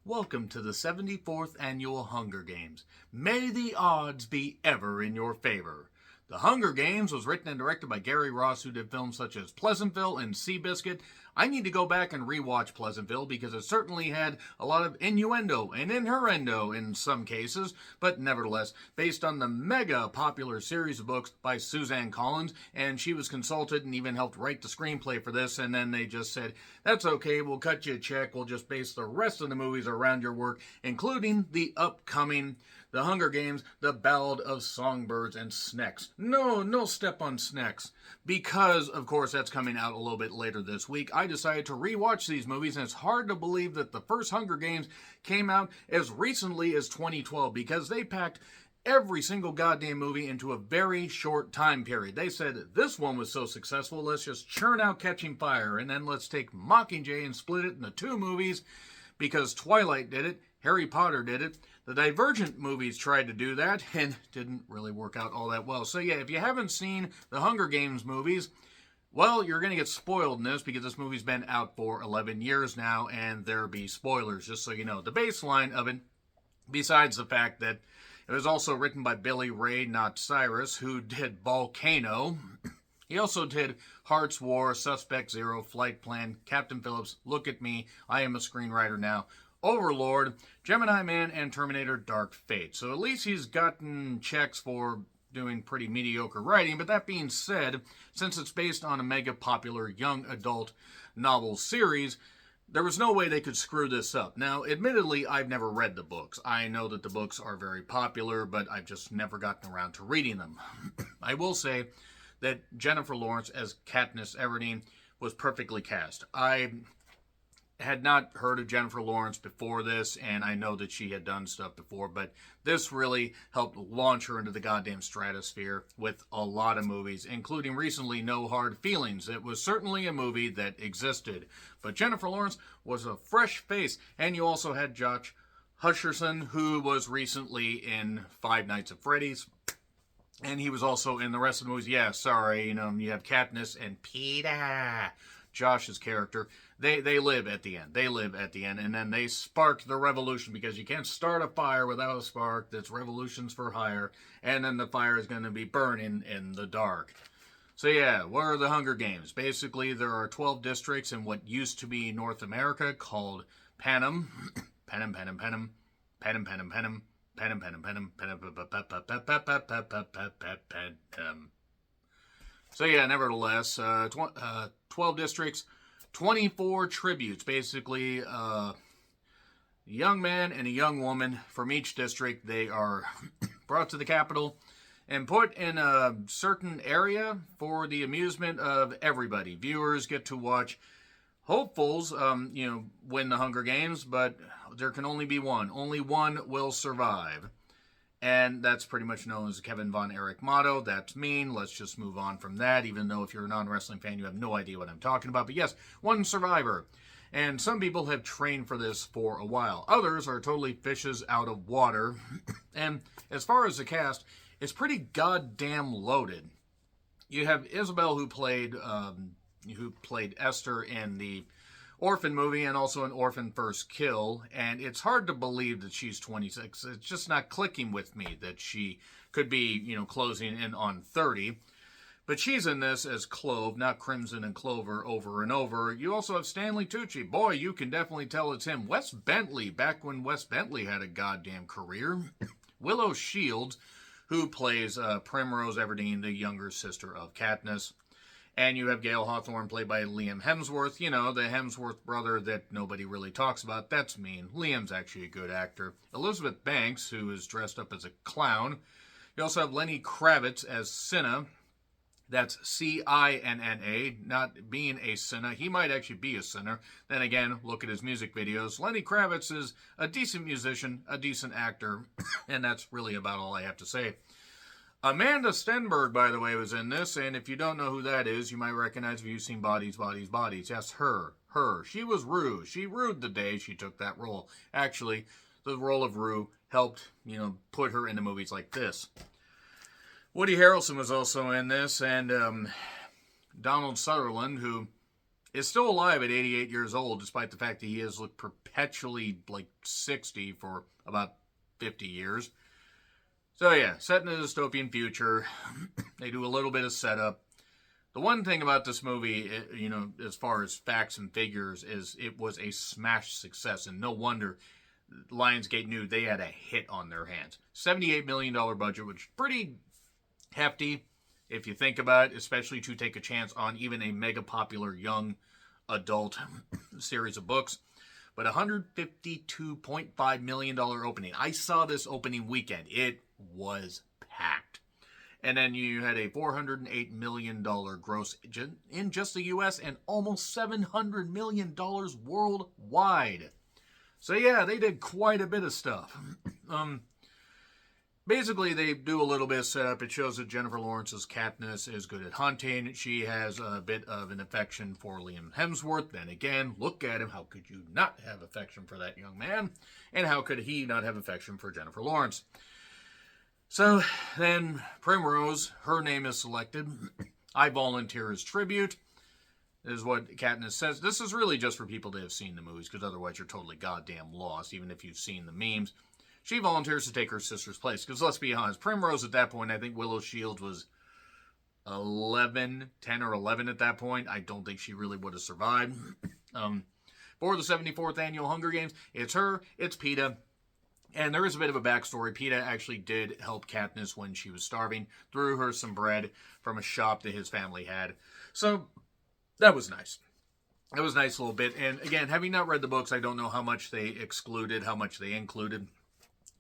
Welcome to the 74th Annual Hunger Games. May the odds be ever in your favor. The Hunger Games was written and directed by Gary Ross, who did films such as Pleasantville and Seabiscuit. I need to go back and rewatch Pleasantville because it certainly had a lot of innuendo and innuendo in some cases, but nevertheless, based on the mega popular series of books by Suzanne Collins, and she was consulted and even helped write the screenplay for this, and then they just said, that's okay, we'll cut you a check, we'll just base the rest of the movies around your work, including the upcoming The Hunger Games, The Ballad of Songbirds and Snacks. No step on Snacks. Because, of course, that's coming out a little bit later this week, I decided to rewatch these movies, and it's hard to believe that the first Hunger Games came out as recently as 2012, because they packed every single goddamn movie into a very short time period. They said, this one was so successful, let's just churn out Catching Fire, and then let's take Mockingjay and split it into two movies, because Twilight did it, Harry Potter did it. The Divergent movies tried to do that and didn't really work out all that well. So yeah, if you haven't seen the Hunger Games movies, well, you're going to get spoiled in this because this movie's been out for 11 years now, and there'll be spoilers, just so you know. The baseline of it, besides the fact that it was also written by Billy Ray, not Cyrus, who did Volcano. He also did Hearts War, Suspect Zero, Flight Plan, Captain Phillips, Look at Me, I Am a Screenwriter Now, Overlord, Gemini Man, and Terminator Dark Fate. So at least he's gotten checks for doing pretty mediocre writing. But that being said, since it's based on a mega popular young adult novel series, there was no way they could screw this up. Now, admittedly, I've never read the books. I know that the books are very popular, but I've just never gotten around to reading them. I will say that Jennifer Lawrence as Katniss Everdeen was perfectly cast. I had not heard of Jennifer Lawrence before this, and I know that she had done stuff before, but this really helped launch her into the goddamn stratosphere with a lot of movies, including recently No Hard Feelings. It was certainly a movie that existed, but Jennifer Lawrence was a fresh face, and you also had Josh Hutcherson, who was recently in Five Nights at Freddy's, and he was also in the rest of the movies. Yeah, sorry, you have Katniss and Peter, Josh's character. They live at the end. They live at the end, and then they spark the revolution, because you can't start a fire without a spark. That's revolutions for hire, and then the fire is going to be burning in the dark. So yeah, what are the Hunger Games? Basically, there are 12 districts in what used to be North America called Panem. Panem, Panem, Panem. Panem, Panem, Panem. Panem, Panem, Panem. Panem. So yeah, nevertheless, 12 districts, 24 tributes. Basically, a young man and a young woman from each district. They are brought to the capital and put in a certain area for the amusement of everybody. Viewers get to watch hopefuls, win the Hunger Games, but there can only be one. Only one will survive. And that's pretty much known as the Kevin Von Erich motto. That's mean. Let's just move on from that, even though if you're a non-wrestling fan, you have no idea what I'm talking about. But yes, one survivor. And some people have trained for this for a while. Others are totally fishes out of water. And as far as the cast, it's pretty goddamn loaded. You have Isabel, who played Esther in the Orphan movie, and also an Orphan First Kill, and it's hard to believe that she's 26. It's just not clicking with me that she could be, closing in on 30. But she's in this as Clove, not Crimson and Clover over and over. You also have Stanley Tucci. Boy, you can definitely tell it's him. Wes Bentley, back when Wes Bentley had a goddamn career. Willow Shields, who plays Primrose Everdeen, the younger sister of Katniss. And you have Gale Hawthorne, played by Liam Hemsworth. The Hemsworth brother that nobody really talks about. That's mean. Liam's actually a good actor. Elizabeth Banks, who is dressed up as a clown. You also have Lenny Kravitz as Cinna. That's Cinna, not being a sinner. He might actually be a sinner. Then again, look at his music videos. Lenny Kravitz is a decent musician, a decent actor, and that's really about all I have to say. Amanda Stenberg, by the way, was in this, and if you don't know who that is, you might recognize if you've seen Bodies, Bodies, Bodies. Yes, her. She was Rue. She rued the day she took that role. Actually, the role of Rue helped, put her into movies like this. Woody Harrelson was also in this, and Donald Sutherland, who is still alive at 88 years old, despite the fact that he has looked perpetually like 60 for about 50 years. So yeah, set in a dystopian future. They do a little bit of setup. The one thing about this movie, as far as facts and figures, is it was a smash success, and no wonder Lionsgate knew they had a hit on their hands. $78 million budget, which is pretty hefty if you think about it, especially to take a chance on even a mega popular young adult series of books. But $152.5 million opening. I saw this opening weekend. It was packed. And then you had a $408 million gross in just the U.S. and almost $700 million worldwide. So yeah, they did quite a bit of stuff. Basically, they do a little bit of setup. It shows that Jennifer Lawrence's Katniss is good at hunting. She has a bit of an affection for Liam Hemsworth. Then again, look at him. How could you not have affection for that young man? And how could he not have affection for Jennifer Lawrence? So then Primrose, her name is selected. I volunteer as tribute, is what Katniss says. This is really just for people that have seen the movies, because otherwise you're totally goddamn lost, even if you've seen the memes. She volunteers to take her sister's place, because let's be honest, Primrose at that point, I think Willow Shields was 10 or 11 at that point. I don't think she really would have survived. For the 74th Annual Hunger Games, it's her, it's Peeta. And there is a bit of a backstory. Peeta actually did help Katniss when she was starving, threw her some bread from a shop that his family had. So, that was nice. It was a nice little bit. And again, having not read the books, I don't know how much they excluded, how much they included.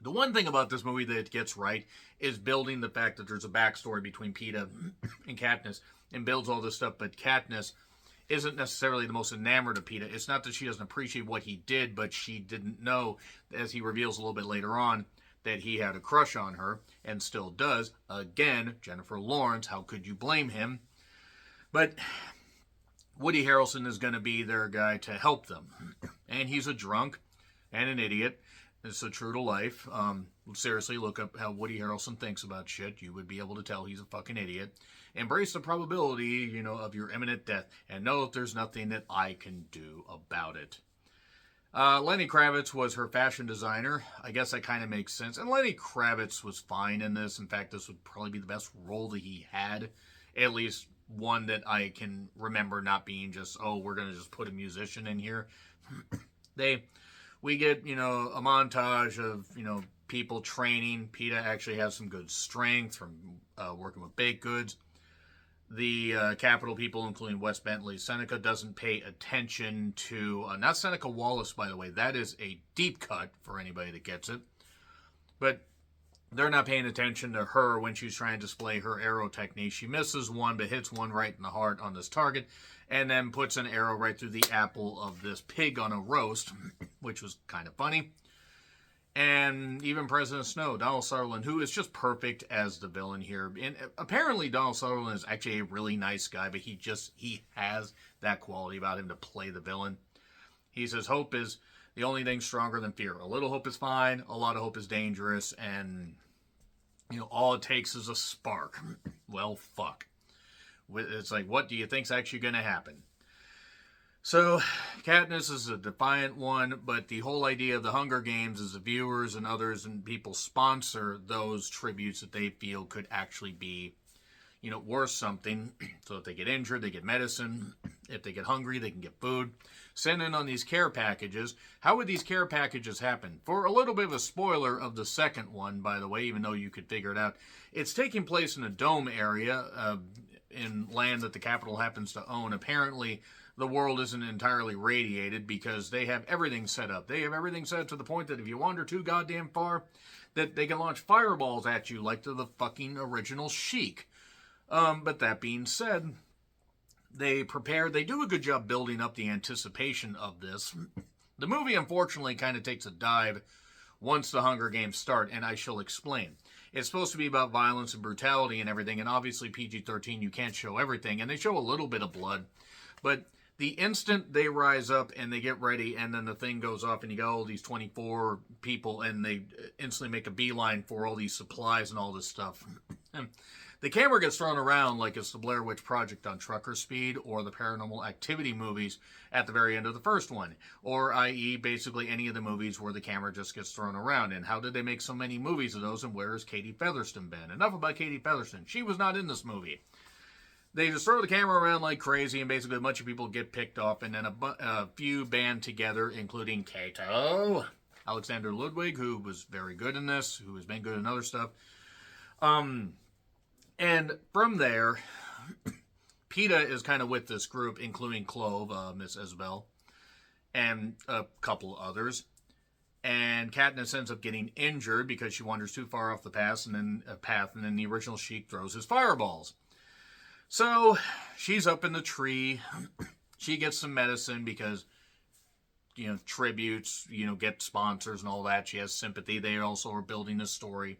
The one thing about this movie that it gets right is building the fact that there's a backstory between Peeta and Katniss and builds all this stuff. But Katniss isn't necessarily the most enamored of Peeta. It's not that she doesn't appreciate what he did, but she didn't know, as he reveals a little bit later on, that he had a crush on her, and still does. Again, Jennifer Lawrence, how could you blame him? But Woody Harrelson is going to be their guy to help them. And he's a drunk and an idiot. It's so true to life. Seriously, look up how Woody Harrelson thinks about shit. You would be able to tell he's a fucking idiot. Embrace the probability, of your imminent death, and know that there's nothing that I can do about it. Lenny Kravitz was her fashion designer. I guess that kind of makes sense. And Lenny Kravitz was fine in this. In fact, this would probably be the best role that he had. At least one that I can remember not being just, we're going to just put a musician in here. We get, a montage of, people training. Peeta actually has some good strength from working with baked goods. The Capitol people, including Wes Bentley, Seneca doesn't pay attention to, not Seneca Wallace, by the way. That is a deep cut for anybody that gets it. But they're not paying attention to her when she's trying to display her arrow technique. She misses one, but hits one right in the heart on this target, and then puts an arrow right through the apple of this pig on a roast, which was kind of funny. And even President Snow, Donald Sutherland, who is just perfect as the villain here. And apparently Donald Sutherland is actually a really nice guy, but he has that quality about him to play the villain. He says hope is the only thing stronger than fear. A little hope is fine, a lot of hope is dangerous, and all it takes is a spark. Well, fuck. It's like, what do you think's actually going to happen? So, Katniss is a defiant one, but the whole idea of the Hunger Games is the viewers and others and people sponsor those tributes that they feel could actually be, worth something. So if they get injured, they get medicine. If they get hungry, they can get food. Send in on these care packages. How would these care packages happen? For a little bit of a spoiler of the second one, by the way, even though you could figure it out, it's taking place in a dome area in land that the Capitol happens to own. Apparently, the world isn't entirely radiated because they have everything set up. They have everything set up to the point that if you wander too goddamn far, that they can launch fireballs at you like to the fucking original Sheik. But that being said, they do a good job building up the anticipation of this. The movie, unfortunately, kind of takes a dive once the Hunger Games start, and I shall explain. It's supposed to be about violence and brutality and everything, and obviously PG-13, you can't show everything, and they show a little bit of blood, but the instant they rise up and they get ready and then the thing goes off and you got all these 24 people and they instantly make a beeline for all these supplies and all this stuff. The camera gets thrown around like it's the Blair Witch Project on trucker speed or the Paranormal Activity movies at the very end of the first one. Or, i.e., basically any of the movies where the camera just gets thrown around. And how did they make so many movies of those, and where has Katie Featherston been? Enough about Katie Featherston. She was not in this movie. They just throw the camera around like crazy, and basically a bunch of people get picked off, and then a few band together, including Kato, Alexander Ludwig, who was very good in this, who has been good in other stuff. And from there, PETA is kind of with this group, including Clove, Miss Isabel, and a couple others. And Katniss ends up getting injured because she wanders too far off the path, and then the original Sheik throws his fireballs. So she's up in the tree. She gets some medicine because, tributes, get sponsors and all that. She has sympathy. They also are building a story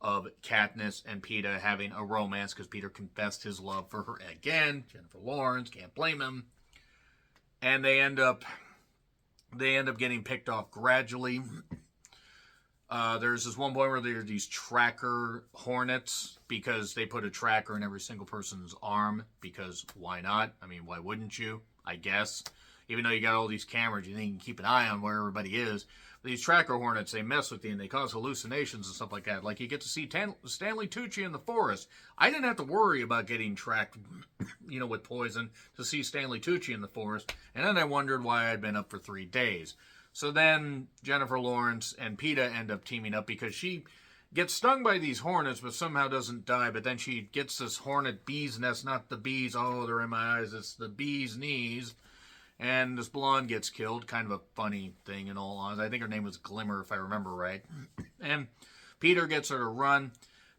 of Katniss and PETA having a romance because Peter confessed his love for her again. Jennifer Lawrence, can't blame him. And they end up getting picked off gradually. There's this one point where there are these tracker hornets because they put a tracker in every single person's arm because why not? I mean, why wouldn't you? I guess. Even though you got all these cameras, you think you can keep an eye on where everybody is. These tracker hornets, they mess with you and they cause hallucinations and stuff like that. Like you get to see Stanley Tucci in the forest. I didn't have to worry about getting tracked, with poison to see Stanley Tucci in the forest. And then I wondered why I'd been up for 3 days. So then Jennifer Lawrence and PETA end up teaming up because she gets stung by these hornets but somehow doesn't die. But then she gets this hornet bee's nest, not the bees, oh, they're in my eyes, it's the bee's knees. And this blonde gets killed. Kind of a funny thing in all honesty. I think her name was Glimmer, if I remember right. And Peter gets her to run.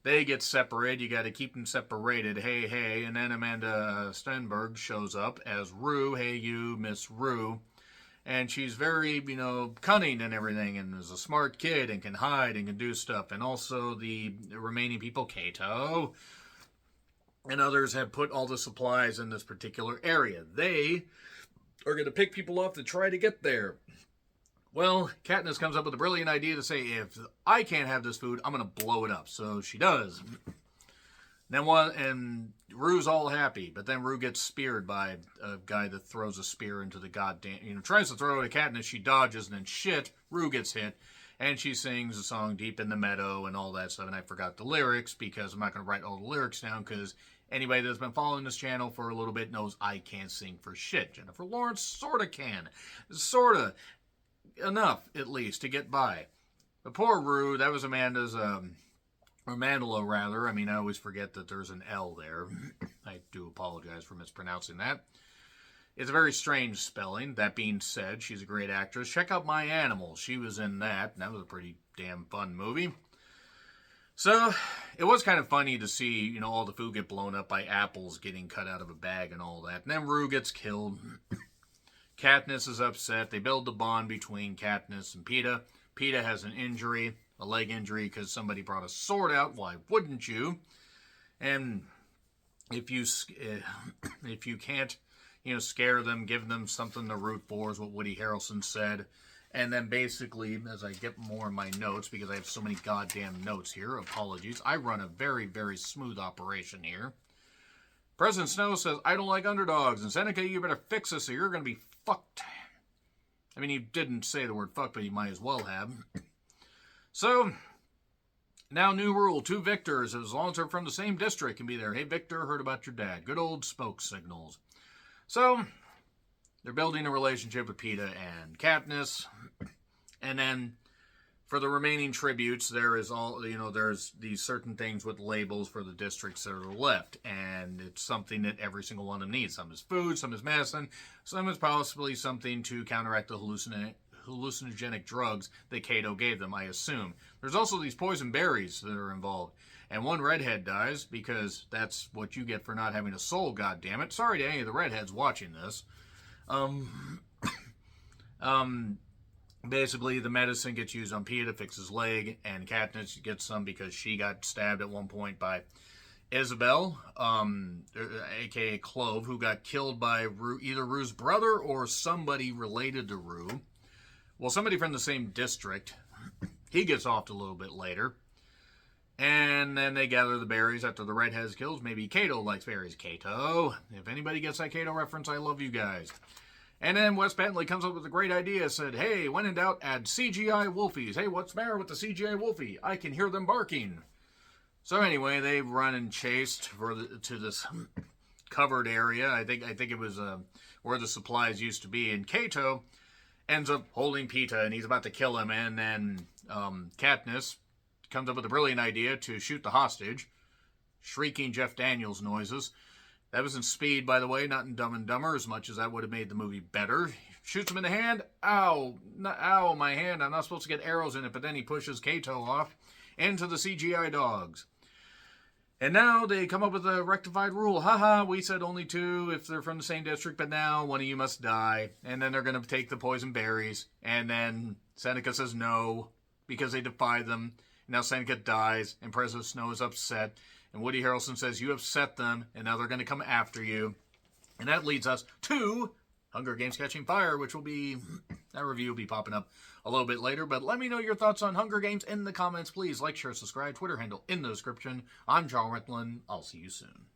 They get separated. You got to keep them separated. Hey, hey. And then Amanda Stenberg shows up as Rue. Hey, you, Miss Rue. And she's very, cunning and everything, and is a smart kid and can hide and can do stuff. And also the remaining people, Kato and others, have put all the supplies in this particular area. They are going to pick people off to try to get there. Well, Katniss comes up with a brilliant idea to say, if I can't have this food, I'm going to blow it up. So she does. And Rue's all happy, but then Rue gets speared by a guy that throws a spear into the goddamn, tries to throw it at Katniss, she dodges, and then Rue gets hit, and she sings a song, Deep in the Meadow, and all that stuff, and I forgot the lyrics, because I'm not going to write all the lyrics down, because anybody that's been following this channel for a little bit knows I can't sing for shit. Jennifer Lawrence sorta can. Sorta. Enough, at least, to get by. But poor Rue, that was Amanda's, or Mandela, rather. I mean, I always forget that there's an L there. I do apologize for mispronouncing that. It's a very strange spelling. That being said, she's a great actress. Check out My Animal. She was in that, and that was a pretty damn fun movie. So, it was kind of funny to see, all the food get blown up by apples getting cut out of a bag and all that. And then Rue gets killed. Katniss is upset. They build the bond between Katniss and PETA. PETA has an injury. A leg injury because somebody brought a sword out. Why wouldn't you? And if you can't, scare them, give them something to root for, is what Woody Harrelson said. And then basically, as I get more in my notes, because I have so many goddamn notes here, apologies. I run a very, very smooth operation here. President Snow says, I don't like underdogs. And Seneca, you better fix this or you're going to be fucked. I mean, he didn't say the word fuck, but he might as well have. So, now new rule, 2 Victors, as long as they're from the same district, can be there. Hey, Victor, heard about your dad. Good old smoke signals. So, they're building a relationship with PETA and Katniss. And then, for the remaining tributes, there is there's these certain things with labels for the districts that are left. And it's something that every single one of them needs. Some is food, some is medicine, some is possibly something to counteract the hallucinogenic drugs that Kato gave them, I assume. There's also these poison berries that are involved. And one redhead dies because that's what you get for not having a soul, goddammit. Sorry to any of the redheads watching this. Basically, the medicine gets used on PETA to fix his leg, and Katniss gets some because she got stabbed at one point by Isabel, a.k.a. Clove, who got killed by either Rue's brother or somebody related to Rue. Well, somebody from the same district. He gets off a little bit later. And then they gather the berries after the redheads kills. Maybe Kato likes berries. Kato, if anybody gets that Kato reference, I love you guys. And then Wes Bentley comes up with a great idea. Said, hey, when in doubt, add CGI Wolfies. Hey, what's the matter with the CGI Wolfie? I can hear them barking. So anyway, they run and chased to this covered area. I think it was where the supplies used to be. And Kato ends up holding Peeta, and he's about to kill him. And then Katniss comes up with a brilliant idea to shoot the hostage, shrieking Jeff Daniels noises. That was in Speed, by the way, not in Dumb and Dumber, as much as that would have made the movie better. Shoots him in the hand. Ow. Ow, my hand. I'm not supposed to get arrows in it. But then he pushes Kato off into the CGI dogs. And now they come up with a rectified rule. Haha, we said only 2 if they're from the same district, but now one of you must die. And then they're going to take the poison berries. And then Seneca says no, because they defy them. Now Seneca dies, and President Snow is upset. And Woody Harrelson says, you upset them, and now they're going to come after you. And that leads us to Hunger Games Catching Fire, which will be, that review will be popping up a little bit later. But let me know your thoughts on Hunger Games in the comments. Please like, share, subscribe, Twitter handle in the description. I'm John Ritlin. I'll see you soon.